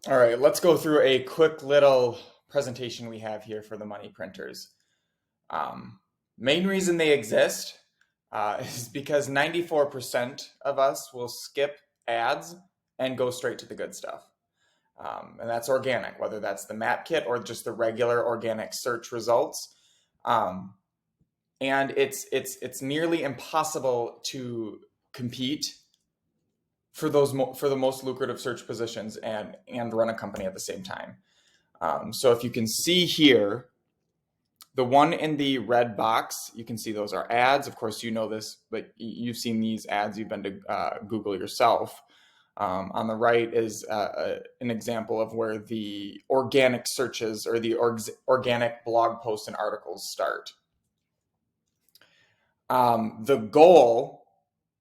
All right, let's go through a quick little presentation we have here for the money printers. Um, Main reason they exist is because 94% of us will skip ads and go straight to the good stuff. And that's organic, whether that's the map kit or just the regular organic search results. Um, and it's nearly impossible to compete for for the most lucrative search positions and run a company at the same time. So if you can see here, the one in the red box, you can see those are ads. Of course, you know this, but you've seen these ads. You've been to Google yourself. On the right is an example of where the organic searches or the organic blog posts and articles start. The goal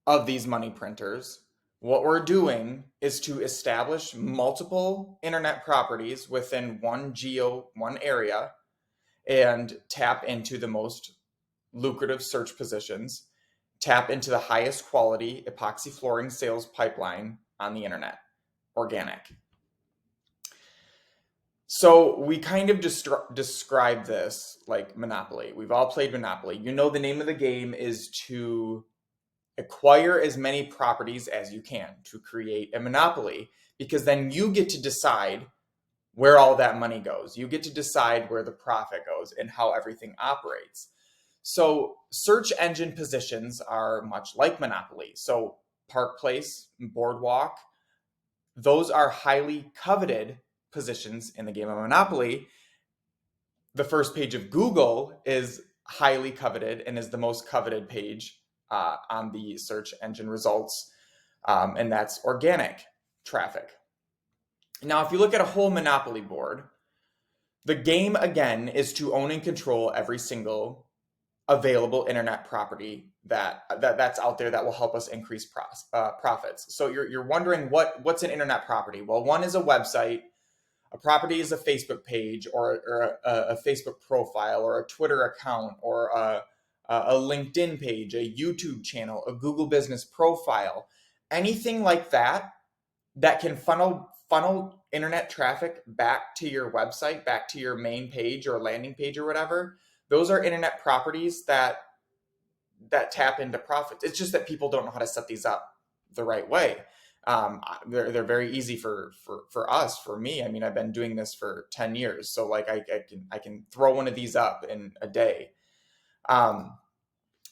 of these money printers, what we're doing is to establish multiple internet properties within one area, and tap into the most lucrative search positions, tap into the highest quality epoxy flooring sales pipeline on the internet, organic. So we kind of describe this like Monopoly. We've all played Monopoly. You know, the name of the game is to acquire as many properties as you can to create a monopoly, because then you get to decide where all that money goes. You get to decide where the profit goes and how everything operates. So search engine positions are much like Monopoly. So Park Place, Boardwalk, those are highly coveted positions in the game of Monopoly. The first page of Google is highly coveted and is the most coveted page on the search engine results, and that's organic traffic. Now, if you look at a whole Monopoly board, the game again is to own and control every single available internet property that's out there that will help us increase profits. So you're wondering what's an internet property? Well, one is a website. A property is a Facebook page or a Facebook profile or a Twitter account or a LinkedIn page, a YouTube channel, a Google business profile, anything like that that can funnel internet traffic back to your website, back to your main page or landing page or whatever. Those are internet properties that tap into profits. It's just that people don't know how to set these up the right way. They're very easy for us, for me. I mean, I've been doing this for 10 years, so like I can throw one of these up in a day.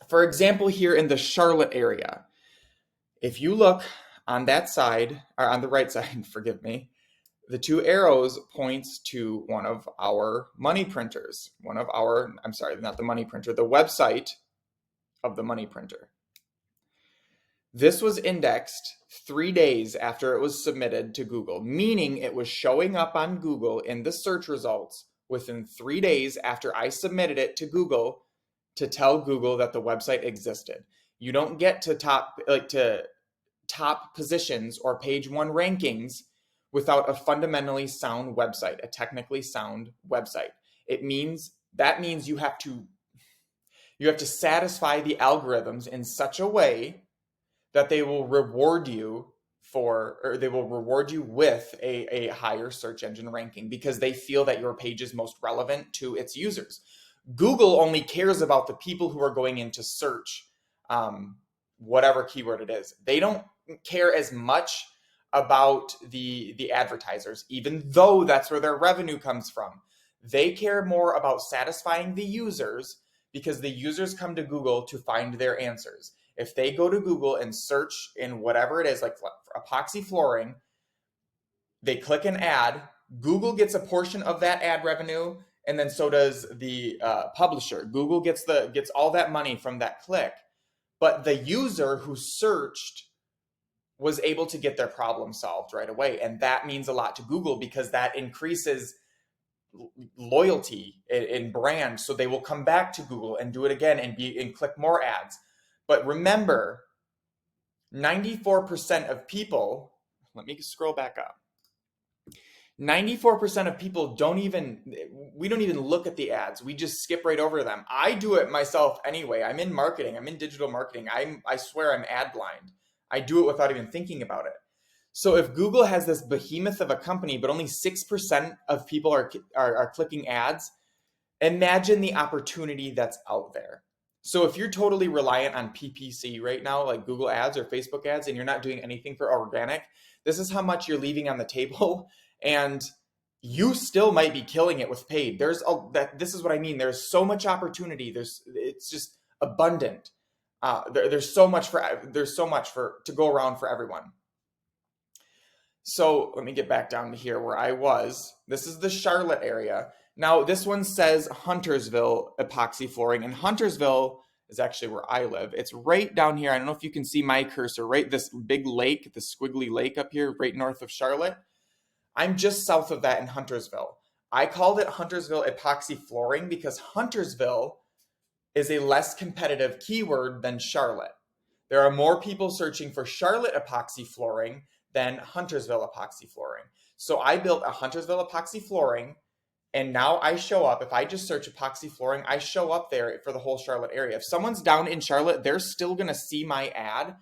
For example, here in the Charlotte area, if you look on that side, or on the right side, forgive me, the two arrows points to one of our money printers. I'm sorry, not the money printer, the website of the money printer. This was indexed 3 days after it was submitted to Google, meaning it was showing up on Google in the search results within 3 days after I submitted it to Google to tell Google that the website existed. You don't get to top positions or page one rankings without a fundamentally sound website, a technically sound website. That means you have to satisfy the algorithms in such a way that they will reward you with a higher search engine ranking, because they feel that your page is most relevant to its users. Google only cares about the people who are going in to search whatever keyword it is. They don't care as much about the advertisers, even though that's where their revenue comes from. They care more about satisfying the users, because the users come to Google to find their answers. If they go to Google and search in whatever it is, like epoxy flooring, they click an ad, Google gets a portion of that ad revenue, and then so does the publisher. Google gets all that money from that click, but the user who searched was able to get their problem solved right away, and that means a lot to Google, because that increases loyalty in brand, so they will come back to Google and do it again and click more ads. But remember, 94% of people, let me scroll back up. 94% of people we don't even look at the ads. We just skip right over them. I do it myself anyway. I'm in marketing. I'm in digital marketing. I swear I'm ad blind. I do it without even thinking about it. So if Google has this behemoth of a company, but only 6% of people are clicking ads, imagine the opportunity that's out there. So if you're totally reliant on PPC right now, like Google ads or Facebook ads, and you're not doing anything for organic, this is how much you're leaving on the table. And you still might be killing it with paid. This is what I mean. There's so much opportunity. It's just abundant. There's so much to go around for everyone. So let me get back down to here where I was. This is the Charlotte area. Now, this one says Huntersville epoxy flooring, and Huntersville is actually where I live. It's right down here. I don't know if you can see my cursor, right? This big lake, the squiggly lake up here, right north of Charlotte. I'm just south of that in Huntersville. I called it Huntersville epoxy flooring because Huntersville is a less competitive keyword than Charlotte. There are more people searching for Charlotte epoxy flooring than Huntersville epoxy flooring. So I built a Huntersville epoxy flooring, and now I show up. If I just search epoxy flooring, I show up there for the whole Charlotte area. If someone's down in Charlotte, they're still going to see my ad.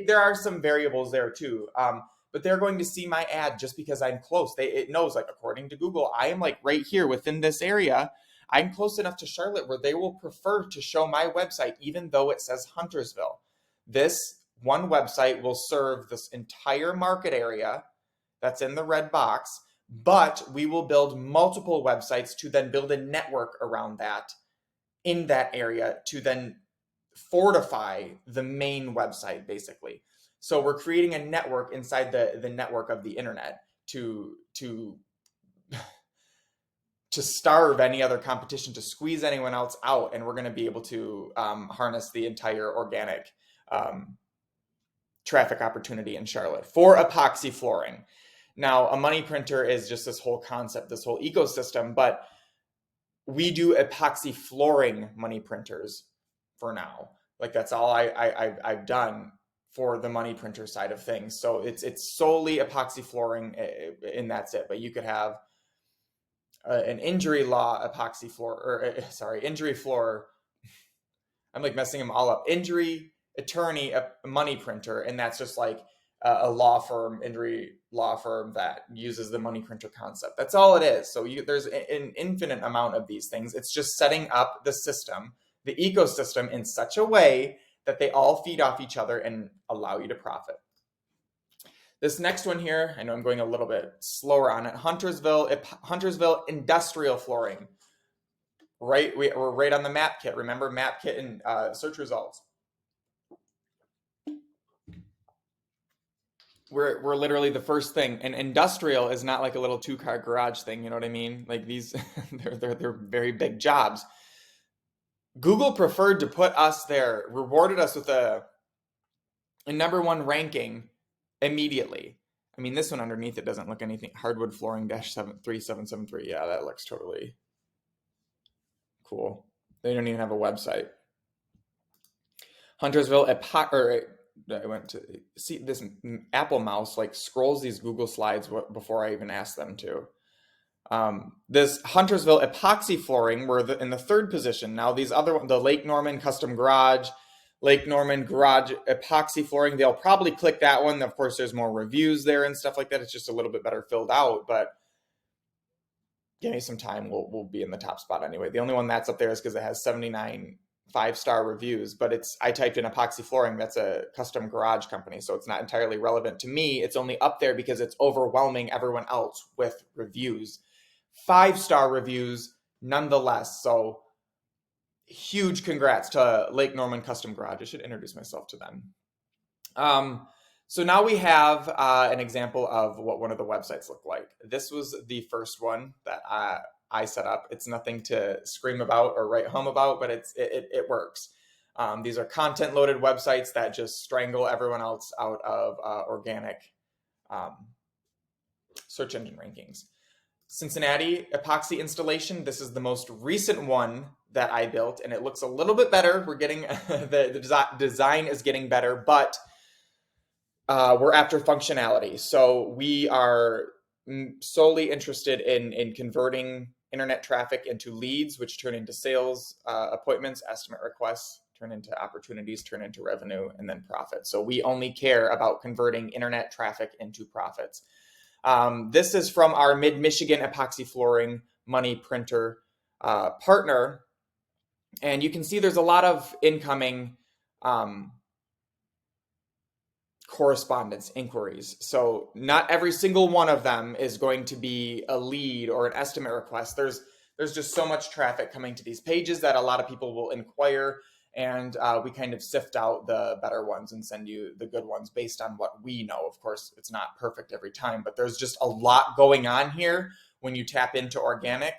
There are some variables there too, but they're going to see my ad just because I'm close. It knows, like, according to Google, I am like right here within this area. I'm close enough to Charlotte where they will prefer to show my website, even though it says Huntersville. This one website will serve this entire market area that's in the red box, but we will build multiple websites to then build a network around that in that area to then fortify the main website, basically. So we're creating a network inside the network of the internet to starve any other competition, to squeeze anyone else out, and we're going to be able to harness the entire organic traffic opportunity in Charlotte for epoxy flooring. Now, a money printer is just this whole concept, this whole ecosystem, but we do epoxy flooring money printers for now. Like, that's all I've done for the money printer side of things. So it's solely epoxy flooring, and that's it. But you could have an injury law epoxy floor, or injury floor. I'm like messing them all up. Injury attorney, a money printer, and that's just like a law firm, injury law firm that uses the money printer concept. That's all it is. So there's an infinite amount of these things. It's just setting up the system, the ecosystem, in such a way that they all feed off each other and allow you to profit. This next one here, I know I'm going a little bit slower on it. Huntersville industrial flooring. Right, we're right on the map kit. Remember map kit and search results. We're literally the first thing. And industrial is not like a little 2-car garage thing. You know what I mean? Like, these, they're very big jobs. Google preferred to put us there, rewarded us with a number 1 ranking immediately. I mean, this one underneath it doesn't look anything. Hardwood flooring -3773. Yeah, that looks totally cool. They don't even have a website. Huntersville I went to see this Apple mouse like scrolls these Google slides before I even ask them to. This Huntersville epoxy flooring, we're in the 3rd position. Now these other ones, the Lake Norman custom garage, Lake Norman garage epoxy flooring, they'll probably click that one. Of course, there's more reviews there and stuff like that. It's just a little bit better filled out, but give me some time. We'll be in the top spot anyway. The only one that's up there is because it has 79 5-star reviews, but I typed in epoxy flooring. That's a custom garage company, so it's not entirely relevant to me. It's only up there because it's overwhelming everyone else with reviews. 5-star reviews nonetheless. So huge congrats to Lake Norman Custom Garage. I should introduce myself to them. So now we have an example of what one of the websites look like. This was the first one that I set up. It's nothing to scream about or write home about, but it works. These are content loaded websites that just strangle everyone else out of organic search engine rankings. Cincinnati epoxy installation. This is the most recent one that I built, and it looks a little bit better. We're getting the design is getting better, but we're after functionality. So we are solely interested in converting internet traffic into leads, which turn into sales appointments, estimate requests, turn into opportunities, turn into revenue, and then profit. So we only care about converting internet traffic into profits. This is from our Mid-Michigan Epoxy Flooring money printer partner. And you can see there's a lot of incoming correspondence inquiries. So not every single one of them is going to be a lead or an estimate request. There's just so much traffic coming to these pages that a lot of people will inquire, and we kind of sift out the better ones and send you the good ones based on what we know. Of course, it's not perfect every time, but there's just a lot going on here when you tap into organic.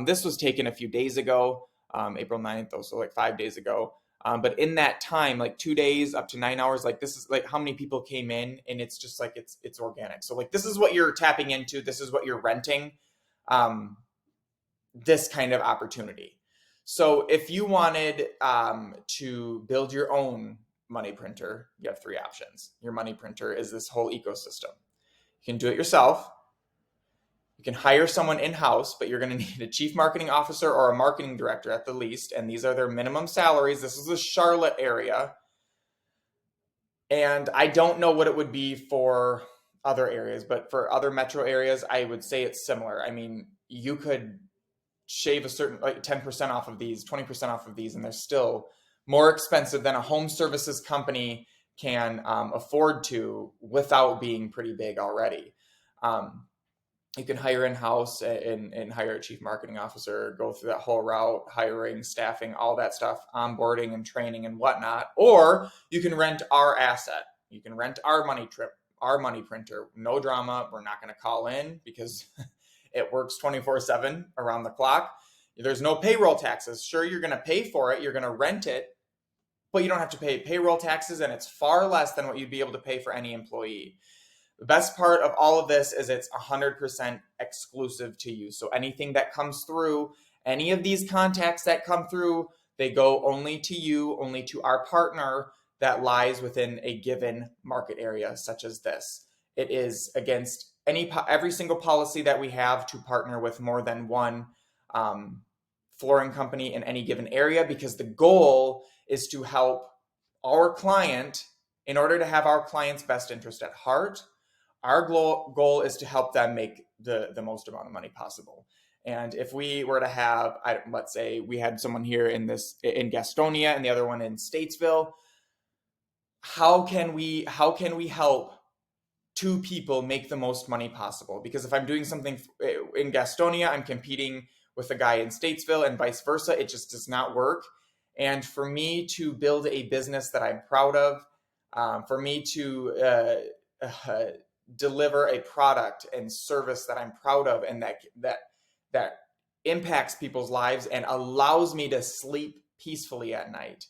This was taken a few days ago, April 9th, also like 5 days ago. But in that time, like 2 days up to 9 hours, like this is like how many people came in, and it's just like it's organic. So like this is what you're tapping into. This is what you're renting. This kind of opportunity. So if you wanted to build your own money printer, you have 3 options. Your money printer is this whole ecosystem. You can do it yourself. You can hire someone in-house, but you're going to need a chief marketing officer or a marketing director at the least. And these are their minimum salaries. This is the Charlotte area. And I don't know what it would be for other areas, but for other metro areas, I would say it's similar. I mean, you could shave a certain like 10% off of these, 20% off of these, and they're still more expensive than a home services company can afford to without being pretty big already. You can hire in-house and hire a chief marketing officer, go through that whole route, hiring, staffing, all that stuff, onboarding and training and whatnot. Or you can rent our asset. You can rent our money printer. No drama. We're not going to call in because it works 24/7 around the clock. There's no payroll taxes. Sure, you're going to pay for it. You're going to rent it, but you don't have to pay payroll taxes, and it's far less than what you'd be able to pay for any employee. The best part of all of this is it's 100% exclusive to you. So anything that comes through, any of these contacts that come through, they go only to you, only to our partner that lies within a given market area, such as this. It is against every single policy that we have to partner with more than one flooring company in any given area, because the goal is to help our client. In order to have our client's best interest at heart, our goal is to help them make the most amount of money possible. And if we were to have, let's say we had someone here in Gastonia and the other one in Statesville, how can we help 2 people make the most money possible? Because if I'm doing something in Gastonia, I'm competing with a guy in Statesville and vice versa. It just does not work. And for me to build a business that I'm proud of, for me to deliver a product and service that I'm proud of and that impacts people's lives and allows me to sleep peacefully at night,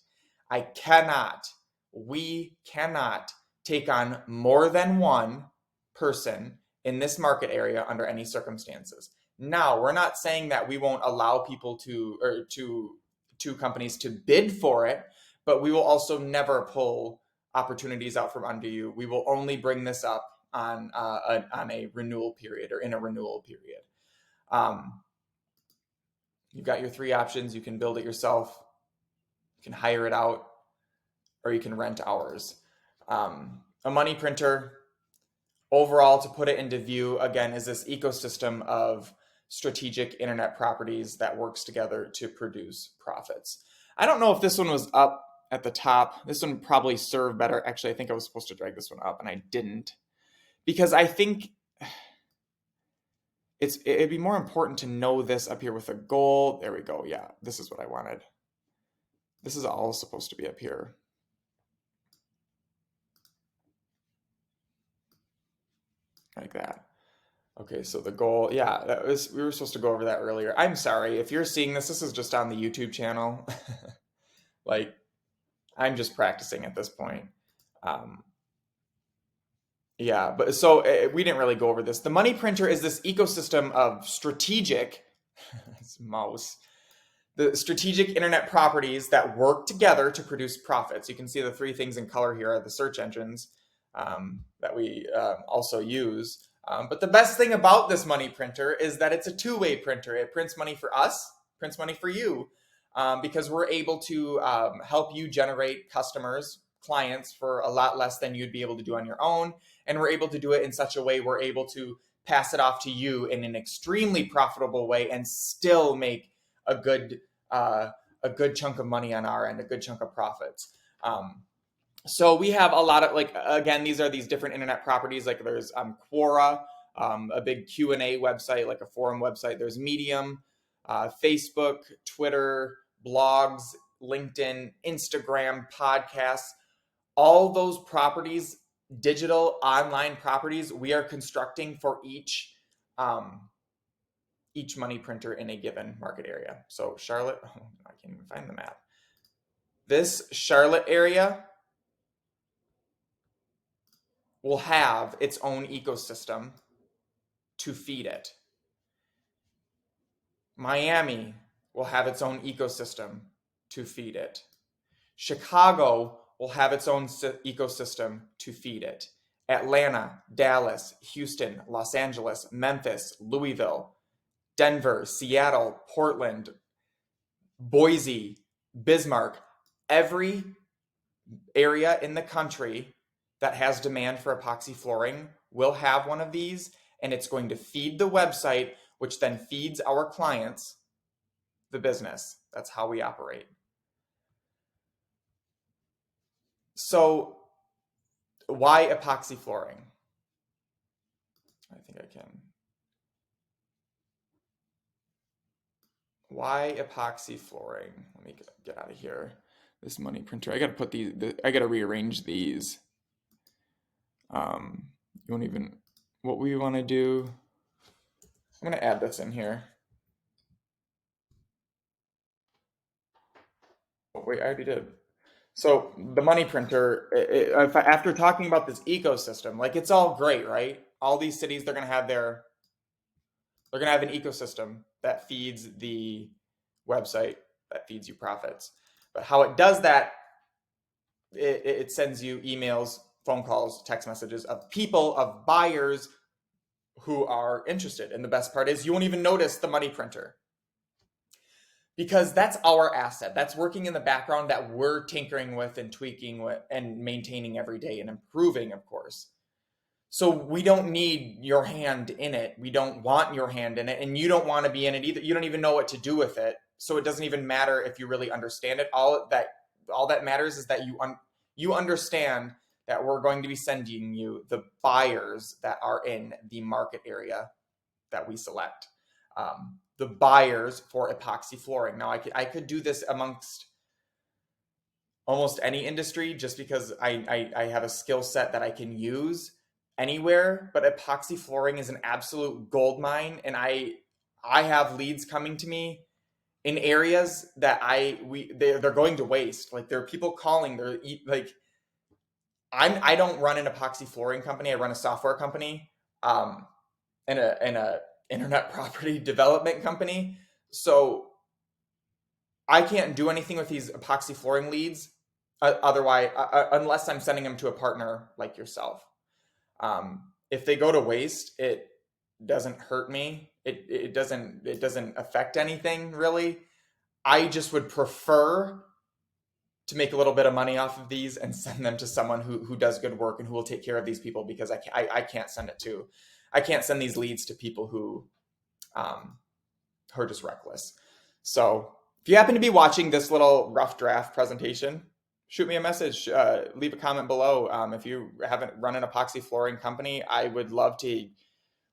we cannot take on more than one person in this market area under any circumstances. Now, we're not saying that we won't allow people to companies to bid for it, but we will also never pull opportunities out from under you. We will only bring this up on a renewal period or in a renewal period. You've got your 3 options. You can build it yourself, you can hire it out, or you can rent ours. A money printer, overall, to put it into view, again, is this ecosystem of strategic internet properties that works together to produce profits. I don't know if this one was up at the top. This one probably served better. Actually, I think I was supposed to drag this one up and I didn't, because I think it'd be more important to know this up here with a goal. There we go. Yeah, this is what I wanted. This is all supposed to be up here. Like that. Okay, so the goal, yeah, we were supposed to go over that earlier. I'm sorry, if you're seeing this is just on the YouTube channel. Like, I'm just practicing at this point. Yeah, but so we didn't really go over this. The money printer is this ecosystem of strategic, the strategic internet properties that work together to produce profits. You can see the 3 things in color here are the search engines that we also use. But the best thing about this money printer is that it's a 2-way printer. It prints money for us, prints money for you. because we're able to help you generate customers, clients for a lot less than you'd be able to do on your own. And we're able to do it in such a way we're able to pass it off to you in an extremely profitable way and still make a good chunk of money on our end, a good chunk of profits. So we have a lot of, like, again, these are these different internet properties. Like there's Quora, a big Q&A website, like a forum website. There's Medium, Facebook, Twitter, blogs, LinkedIn, Instagram, podcasts. All those properties, digital online properties, we are constructing for each money printer in a given market area. So Charlotte, I can't even find the map. This Charlotte area will have its own ecosystem to feed it. Miami will have its own ecosystem to feed it. Chicago will have its own ecosystem to feed it. Atlanta, Dallas, Houston, Los Angeles, Memphis, Louisville, Denver, Seattle, Portland, Boise, Bismarck, every area in the country that has demand for epoxy flooring will have one of these, and it's going to feed the website, which then feeds our clients the business. That's how we operate. So why epoxy flooring? I think I can. Why epoxy flooring? Let me get out of here. This money printer. I got to put these. I got to rearrange these. You won't even. What we want to do. I'm going to add this in here. Oh, wait, I already did. So the money printer, after talking about this ecosystem, like it's all great, right? All these cities, they're going to have an ecosystem that feeds the website, that feeds you profits. But how it does that, it sends you emails, phone calls, text messages of people, of buyers who are interested. And the best part is you won't even notice the money printer, because that's our asset. That's working in the background that we're tinkering with and tweaking with and maintaining every day and improving, of course. So we don't need your hand in it. We don't want your hand in it, and you don't want to be in it either. You don't even know what to do with it. So it doesn't even matter if you really understand it. All that matters is that you understand that we're going to be sending you the buyers that are in the market area that we select. The buyers for epoxy flooring. Now, I could do this amongst almost any industry just because I have a skill set that I can use anywhere, but epoxy flooring is an absolute gold mine, and I have leads coming to me in areas that they're going to waste. Like there are people calling, I don't run an epoxy flooring company. I run a software company, and a internet property development company. So I can't do anything with these epoxy flooring leads otherwise, unless I'm sending them to a partner like yourself. If they go to waste, it doesn't hurt me. It doesn't affect anything really. I just would prefer to make a little bit of money off of these and send them to someone who does good work and who will take care of these people, because I can't send these leads to people who are just reckless. So if you happen to be watching this little rough draft presentation, shoot me a message, leave a comment below. If you haven't run an epoxy flooring company, I would love to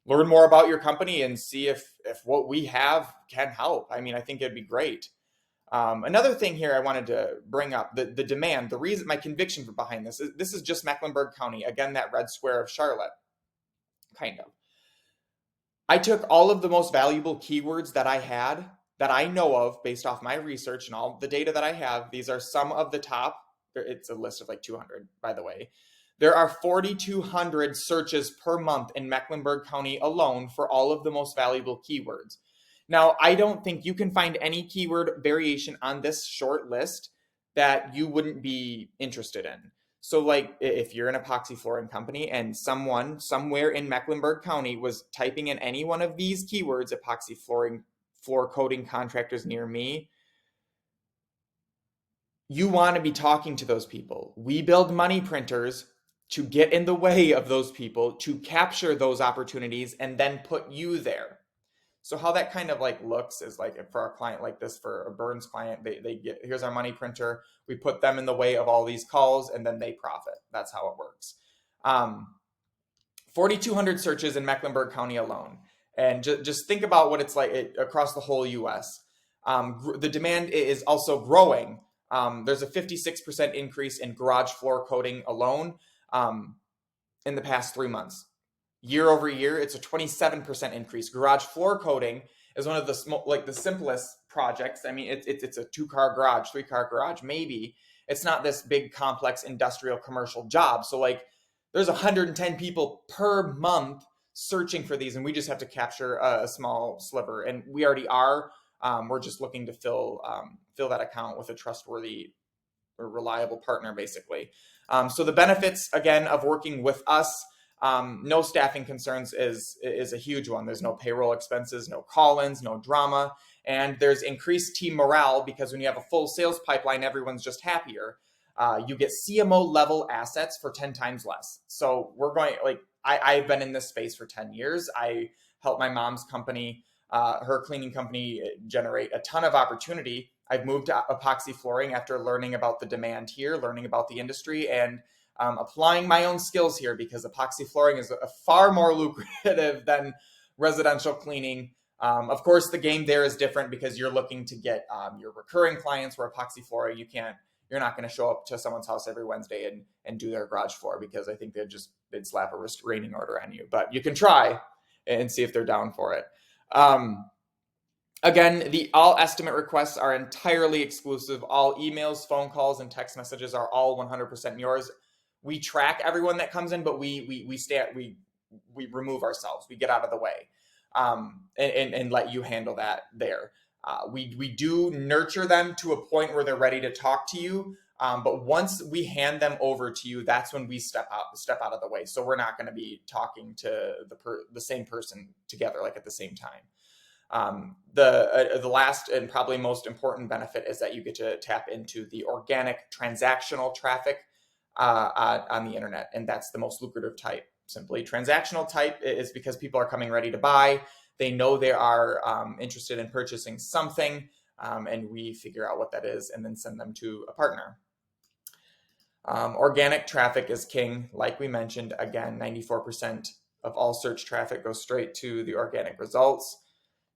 learn more about your company and see if what we have can help. I mean, I think it'd be great. Another thing here I wanted to bring up, the demand, the reason, my conviction for behind this is just Mecklenburg County. Again, that red square of Charlotte, kind of. I took all of the most valuable keywords that I had, that I know of based off my research and all the data that I have. These are some of the top. It's a list of like 200, by the way. There are 4,200 searches per month in Mecklenburg County alone for all of the most valuable keywords. Now, I don't think you can find any keyword variation on this short list that you wouldn't be interested in. So like if you're an epoxy flooring company and someone somewhere in Mecklenburg County was typing in any one of these keywords, epoxy flooring, floor coating contractors near me, you want to be talking to those people. We build money printers to get in the way of those people, to capture those opportunities, and then put you there. So how that kind of like looks is like for our client like this, for a Burns client, they get, here's our money printer. We put them in the way of all these calls and then they profit. That's how it works. 4,200 searches in Mecklenburg County alone. And just think about what it's like across the whole US. The demand is also growing. There's a 56% increase in garage floor coating alone in the past 3 months. Year over year, it's a 27% increase. Garage floor coating is one of the simplest projects. I mean, it's a 2-car garage, 3-car garage, maybe. It's not this big, complex industrial commercial job. So like, there's 110 people per month searching for these, and we just have to capture a small sliver, and we already are. We're just looking to fill that account with a trustworthy or reliable partner, basically. So the benefits, again, of working with us. No staffing concerns is a huge one. There's no payroll expenses, no call-ins, no drama, and there's increased team morale because when you have a full sales pipeline, everyone's just happier. You get CMO level assets for 10 times less. So we're going, like, I've been in this space for 10 years. I helped my mom's company, her cleaning company, generate a ton of opportunity. I've moved to epoxy flooring after learning about the demand here, learning about the industry, and applying my own skills here, because epoxy flooring is a far more lucrative than residential cleaning. Of course, the game there is different because you're looking to get your recurring clients, where epoxy flooring, you're not going to show up to someone's house every Wednesday and do their garage floor, because I think they'd slap a restraining order on you. But you can try and see if they're down for it. Again, all estimate requests are entirely exclusive. All emails, phone calls, and text messages are all 100% yours. We track everyone that comes in, but we remove ourselves. We get out of the way, and let you handle that there. We do nurture them to a point where they're ready to talk to you. But once we hand them over to you, that's when we step out of the way. So we're not going to be talking to the same person together, like at the same time. The last and probably most important benefit is that you get to tap into the organic transactional traffic on the internet, and that's the most lucrative type. Simply, transactional type is because people are coming ready to buy. They know they are interested in purchasing something, and we figure out what that is and then send them to a partner. Organic traffic is king. Like we mentioned, again, 94% of all search traffic goes straight to the organic results.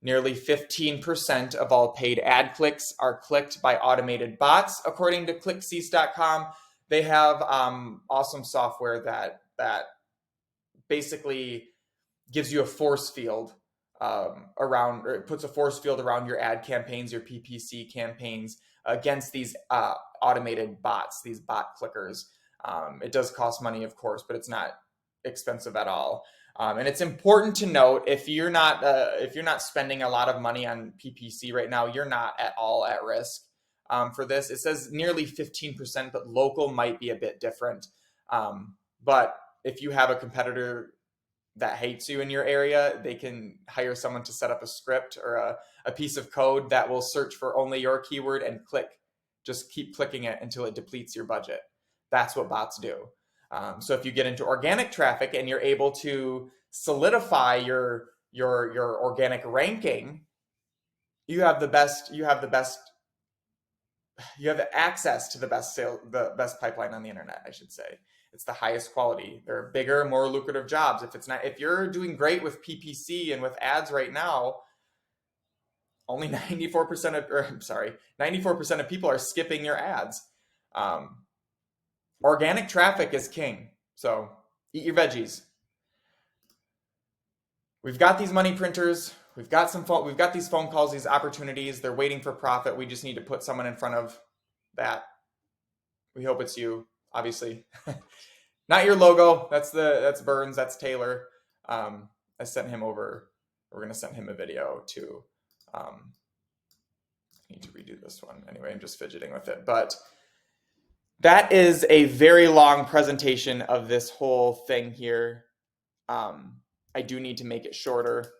Nearly 15% of all paid ad clicks are clicked by automated bots, according to ClickCease.com. They have awesome software that basically gives you a force field around, or it puts a force field around your ad campaigns, your PPC campaigns, against these automated bots, these bot clickers. It does cost money, of course, but it's not expensive at all. And it's important to note, if you're not spending a lot of money on PPC right now, you're not at all at risk for this. It says nearly 15%, but local might be a bit different. But if you have a competitor that hates you in your area, they can hire someone to set up a script or a piece of code that will search for only your keyword and just keep clicking it until it depletes your budget. That's what bots do. So if you get into organic traffic and you're able to solidify your organic ranking, you have access to the best pipeline on the internet, I should say. It's the highest quality. There are bigger, more lucrative jobs. If you're doing great with PPC and with ads right now, only 94% of people are skipping your ads. Organic traffic is king. So eat your veggies. We've got these money printers. We've got these phone calls, these opportunities. They're waiting for profit. We just need to put someone in front of that. We hope it's you, obviously. Not your logo. That's Burns. That's Taylor. I sent him over. We're going to send him a video too. I need to redo this one. Anyway, I'm just fidgeting with it. But that is a very long presentation of this whole thing here. I do need to make it shorter,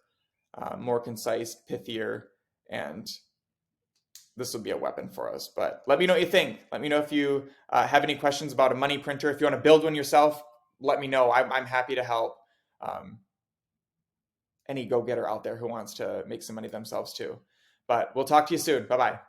more concise, pithier, and this will be a weapon for us. But let me know what you think. Let me know if you have any questions about a money printer. If you want to build one yourself, let me know. I'm happy to help any go-getter out there who wants to make some money themselves too. But we'll talk to you soon. Bye-bye.